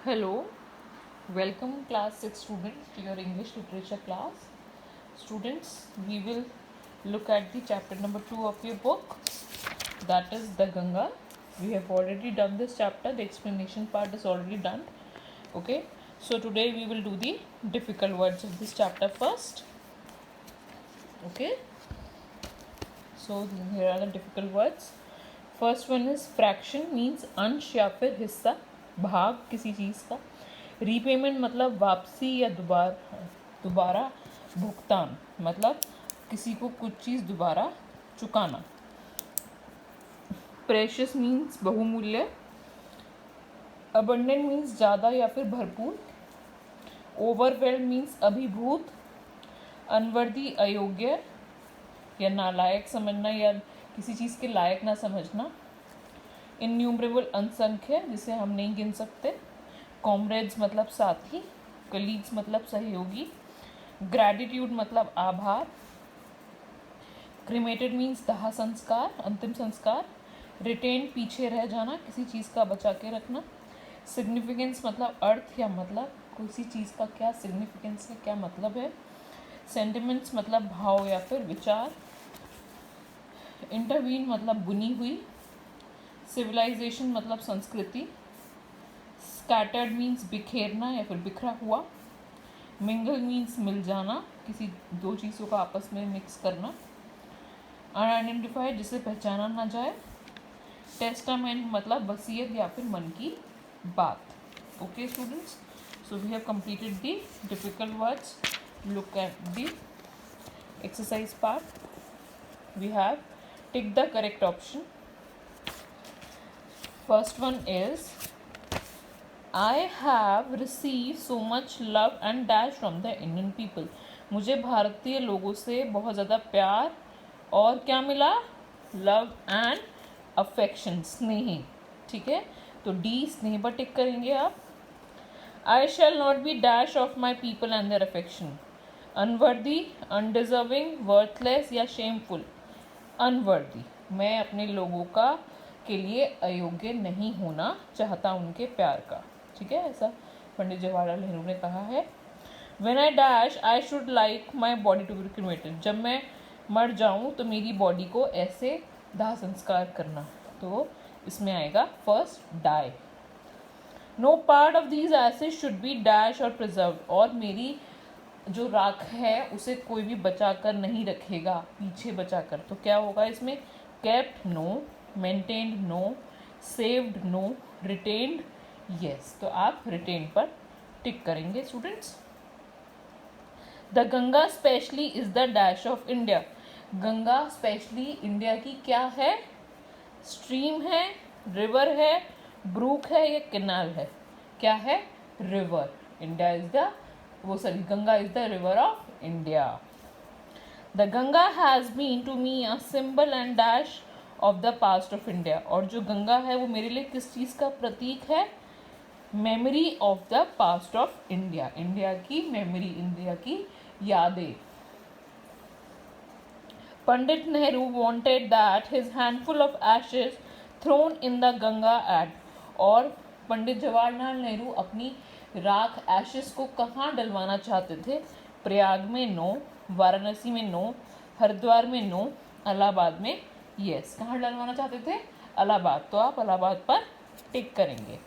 Hello, welcome class 6 students to your English literature class. Students, we will look at the chapter number 2 of your book, that is the Ganga. We have already done this chapter, the explanation part is already done. Okay, so today we will do the difficult words of this chapter first. Okay, so here are the difficult words. First one is fraction means अंश या फिर हिस्सा, भाग किसी चीज़ का. Repayment मतलब वापसी या दोबारा भुगतान, मतलब किसी को कुछ चीज़ दोबारा चुकाना. प्रेशियस मीन्स बहुमूल्य. अबंडेंट मीन्स ज़्यादा या फिर भरपूर. ओवरवेल्ड मीन्स अभिभूत. अनवर्दी अयोग्य या नालायक समझना या किसी चीज़ के लायक ना समझना. इन्यूमरेबल असंख्य, जिसे हम नहीं गिन सकते. कॉमरेड्स मतलब साथी. कलीग्स मतलब सहयोगी. ग्रैटिट्यूड मतलब आभार. क्रिमेटेड मीन्स दाह संस्कार, अंतिम संस्कार. रिटेन पीछे रह जाना, किसी चीज़ का बचा के रखना. सिग्निफिकेंस मतलब अर्थ या मतलब, किसी चीज़ का क्या सिग्निफिकेंस है, क्या मतलब है. सेंटिमेंट्स मतलब भाव या फिर विचार. इंटरवीन मतलब बुनी हुई. सिविलाइजेशन मतलब संस्कृति. स्कैटर्ड मीन्स बिखेरना या फिर बिखरा हुआ. मिंगल मीन्स मिल जाना, किसी दो चीज़ों का आपस में मिक्स करना. अनआइडेंटिफाइड, जिसे पहचाना ना जाए. टेस्टामेंट मतलब वसीयत या फिर मन की बात. Okay students, so we have completed the difficult words. Look at the exercise part. We have tick the correct option. First one is, I have received so much love and dash from the Indian people. मुझे भारतीय लोगों से बहुत ज़्यादा प्यार और क्या मिला, लव एंड अफेक्शन, स्नेह. ठीक है, तो डी स्नेह पर टिक करेंगे आप. I shall not be dash of my people and their affection. Unworthy, undeserving, worthless या शेमफुल. अनवर्दी, मैं अपने लोगों का के लिए अयोग्य नहीं होना चाहता उनके प्यार का. ठीक है, ऐसा पंडित जवाहरलाल नेहरू ने कहा है. When I dash I should like my body to be cremated. जब मैं मर जाऊं तो मेरी बॉडी को ऐसे दाह संस्कार करना. तो इसमें आएगा first die. No part of these ashes should be dash और प्रिजर्व. और मेरी जो राख है उसे कोई भी बचा कर नहीं रखेगा, पीछे बचा कर. तो क्या होगा इसमें, kept no, maintained no, saved no, retained yes. तो आप रिटेन पर टिक करेंगे students. The Ganga specially is the dash of India. Ganga specially India की क्या है, स्ट्रीम है, रिवर है, ब्रूक है या कैनाल है. क्या है, river. India is the Ganga is the river of India. The Ganga has been to me a symbol and dash of the past of India. और जो गंगा है वो मेरे लिए किस चीज़ का प्रतीक है, memory of the past of India. India की मेमोरी, इंडिया की यादें. Pandit Nehru wanted that his handful of ashes thrown in the Ganga at. और पंडित जवाहरलाल नेहरू अपनी राख एशेस को कहाँ डलवाना चाहते थे, प्रयाग में नो, वाराणसी में नो, हरिद्वार में नो, इलाहाबाद में यस. कहाँ डलवाना चाहते थे, इलाहाबाद. तो आप इलाहाबाद पर टिक करेंगे.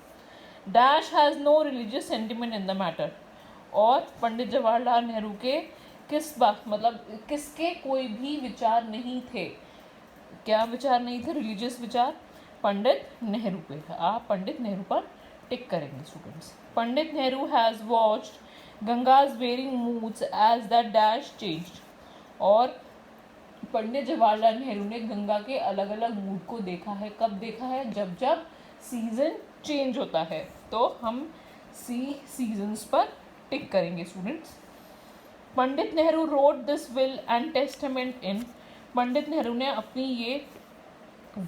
Dash has no religious sentiment in the matter. और पंडित जवाहरलाल नेहरू के किस बात, मतलब किसके कोई भी विचार नहीं थे. क्या विचार नहीं थे, रिलीजियस विचार, पंडित नेहरू पे. आप पंडित नेहरू पर टिक करेंगे students. Pandit Nehru has watched Ganga's varying moods as the dash changed. और पंडित जवाहरलाल नेहरू ने गंगा के अलग अलग मूड को देखा है. कब देखा है, जब जब सीजन चेंज होता है. तो हम सीजन्स पर टिक करेंगे students. Pandit Nehru wrote this will and testament in. Pandit Nehru ने अपनी ये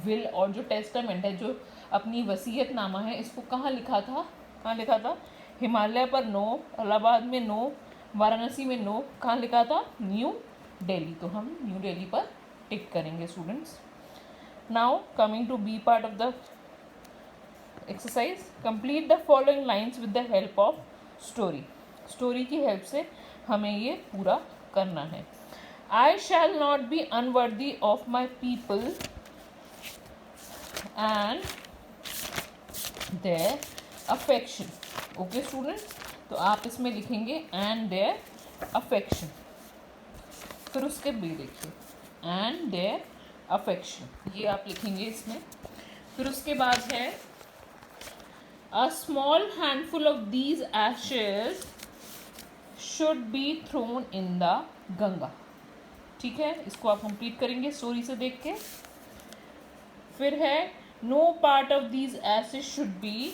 विल और जो टेस्टामेंट है, जो अपनी वसीयतनामा है, इसको कहाँ लिखा था, कहाँ लिखा था, हिमालय पर नो, इलाहाबाद में नो, वाराणसी में नो. कहाँ लिखा था, न्यू दिल्ली. तो हम न्यू दिल्ली पर टिक करेंगे students. Now coming to B part of the exercise, complete the following lines with the help of story. Story की हेल्प से हमें ये पूरा करना है। I shall not be unworthy of my people and their affection. Okay students, तो आप इसमें लिखेंगे एंड देयर अफेक्शन, फिर उसके बी देखिए एंड देयर अफेक्शन, ये आप लिखेंगे इसमें। फिर उसके बाद है a small handful of these ashes should be thrown in the Ganga. ठीक है, इसको आप कंप्लीट करेंगे स्टोरी से देख के। फिर है no part of these ashes should be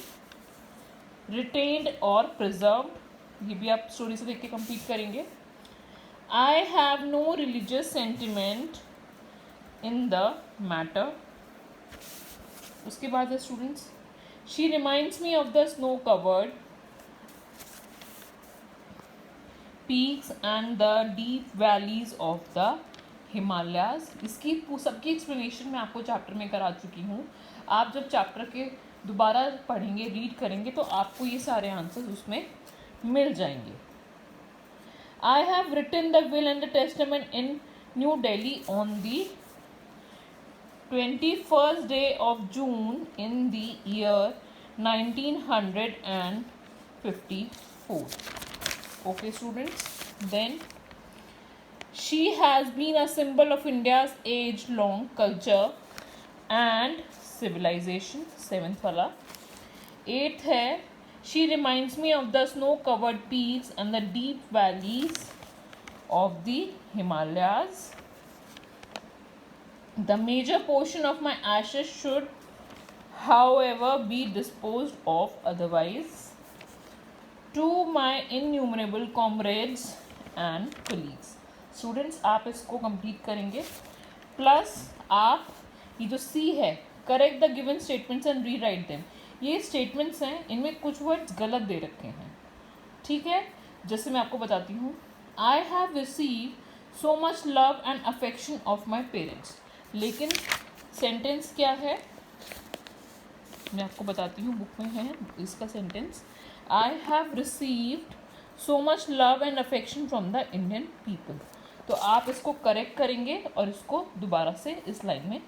retained और प्रिजर्व्ड, ये भी आप स्टोरी से देख के कंप्लीट करेंगे। I have no religious sentiment in the matter. उसके बाद है students, she reminds me of the snow covered peaks and the deep valleys of the Himalayas. इसकी सबकी एक्सप्लेनेशन मैं आपको चैप्टर में करा चुकी हूँ। आप जब चैप्टर के दोबारा पढ़ेंगे, रीड करेंगे, तो आपको ये सारे आंसर्स उसमें मिल जाएंगे। I have written the will and the testament in New Delhi on the 21st day of June in the year 1954. Okay students, then she has been a symbol of India's age-long culture and civilization, 7th वाला। 8th है she reminds me of the snow-covered peaks and the deep valleys of the Himalayas. The major portion of my ashes should, however, be disposed of otherwise. To my innumerable comrades and colleagues. Students, आप इसको complete करेंगे। Plus आप ये जो सी है, correct the given statements and re write them. ये statements हैं, इनमें कुछ वर्ड्स गलत दे रखे हैं। ठीक है, जैसे मैं आपको बताती हूँ, I have receive so much love and affection of my parents, लेकिन सेंटेंस क्या है मैं आपको बताती हूँ, बुक में है इसका sentence, I have received so much love and affection from the Indian people. तो आप इसको करेक्ट करेंगे और इसको दोबारा से इस लाइन में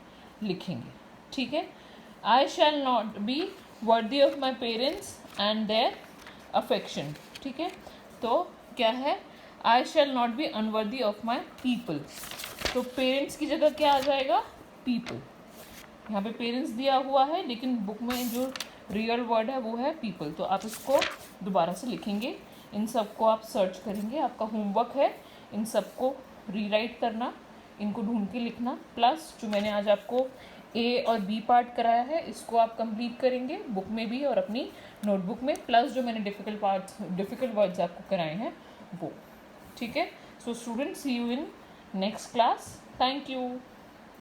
लिखेंगे। ठीक है, I shall not be worthy of my parents and their affection. ठीक है, तो क्या है, I shall not be unworthy of my people, तो पेरेंट्स की जगह क्या आ जाएगा, पीपल। यहाँ पे पेरेंट्स दिया हुआ है, लेकिन बुक में जो रियल वर्ड है वो है पीपल। तो आप इसको दोबारा से लिखेंगे, इन सबको आप सर्च करेंगे, आपका होमवर्क है इन सबको रीराइट करना, इनको ढूंढ के लिखना। प्लस जो मैंने आज आपको ए और बी पार्ट कराया है, इसको आप कंप्लीट करेंगे बुक में भी और अपनी नोटबुक में। प्लस जो मैंने डिफ़िकल्ट वर्ड्स आपको कराए हैं वो। ठीक है, so students, see you in next class. Thank you.